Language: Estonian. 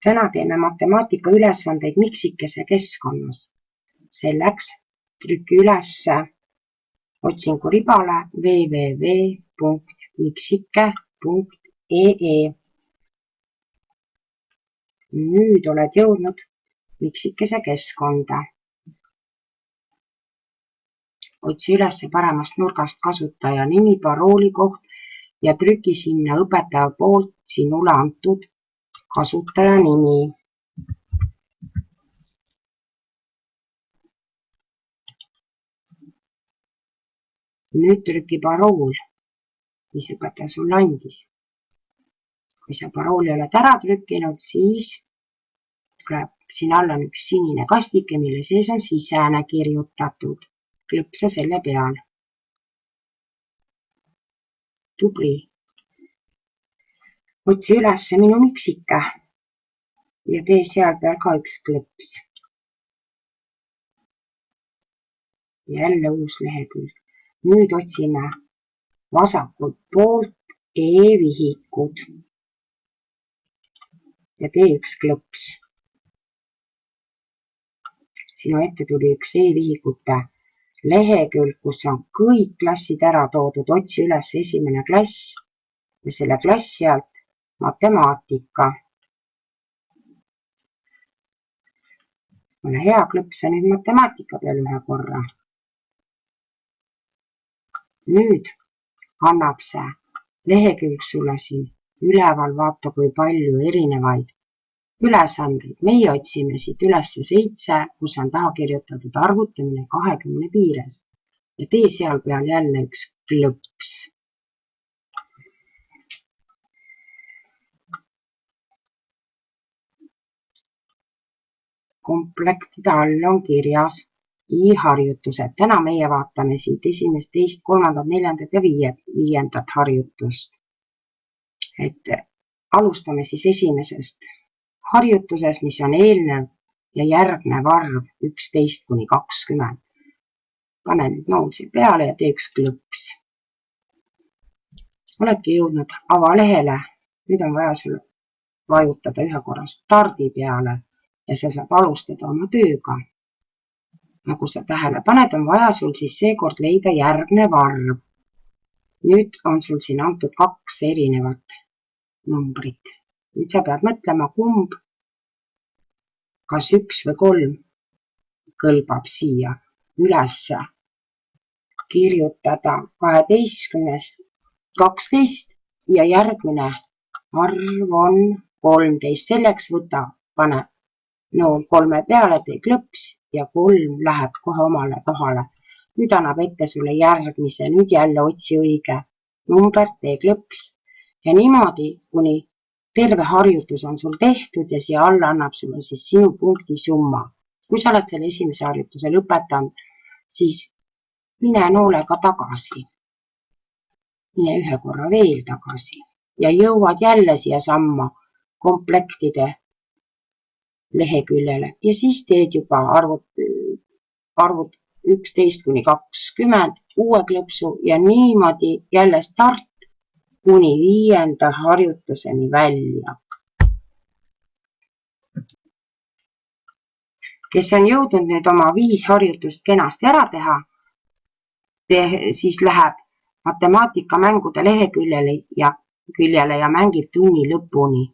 Täna teeme matemaatika ülesandeid miksikese keskkonnas. Selleks trüki ülesse otsingu ribale www.miksike.ee. Nüüd oled jõudnud miksikese keskkonda. Otsi ülesse paremast nurgast kasutaja nimi, parooli koht ja trüki sinna õpetaja poolt sinule antud kasutaja nimi. Nüüd trüki parool, mis õpetaja sulle andis. Kui sa parooli oled ära trükkinud, siis tuleb siin alla üks sinine kastike, mille sees on sisene kirjutatud. Klõpsa selle peal. Tubli. Otsi ülesse minu miksike ja tee seal peal ka üks klõps. Jälle uus lehekülg. Nüüd otsime vasakult poolt E-vihikud ja tee üks klõps. Sinu ette tuli üks E-vihikute lehekülg, kus on kõik klassid ära toodud. Otsi üles esimene klass ja selle klassi alt matemaatika. Ole hea, klõpsa nüüd matemaatika peal ühe korra. Nüüd annab see lehekülg sulle siin üleval, vaata kui palju erinevaid ülesandeid. Meie otsime siit üles 7, kus on taha kirjutatud arvutamine 20 piires ja tee seal peal jälle üks klõps. Komplektide all on kirjas I-harjutused. Täna meie vaatame siit 1., 2., 3., 4. ja 5. harjutust. Alustame siis esimesest harjutuses, mis on eelnev ja järgnev arv 11–20. Pane nüüd nool siia peale ja tee üks klõps. Oledki jõudnud avalehele. Nüüd on vaja sul vajutada ühe korra stardi peale ja sa saad alustada oma tööga. Nagu sa tähele paned, on vaja sul siis seekord leida järgnev arv. Nüüd on sul siin antud 2 erinevat numbrit. Nüüd sa pead mõtlema, kumb, kas 1 või 3 kõlbab siia ülesse. Kirjutada 12-st 12 ja järgmine arv on 13. Selleks pane nool 3 peale, tee klõps ja 3 läheb kohe omale kohale. Nüüd annab ette sulle järgmise, nüüd jälle otsi õige number, tee klõps ja niimoodi, kuni terve harjutus on sul tehtud ja siia alla annab sulle siis sinu punkti summa. Kui sa oled selle esimese harjutuse lõpetanud, siis mine noolega tagasi. Mine ühe korra veel tagasi ja jõuad jälle siia samma komplektide leheküljele ja siis teed juba arvud 11–20 uue klõpsu ja niimoodi jälle start kuni 5. harjutuseni välja. Kes on jõudnud nüüd oma 5 harjutust kenasti ära teha, siis läheb matemaatika mängude leheküljele ja mängib tunni lõpuni.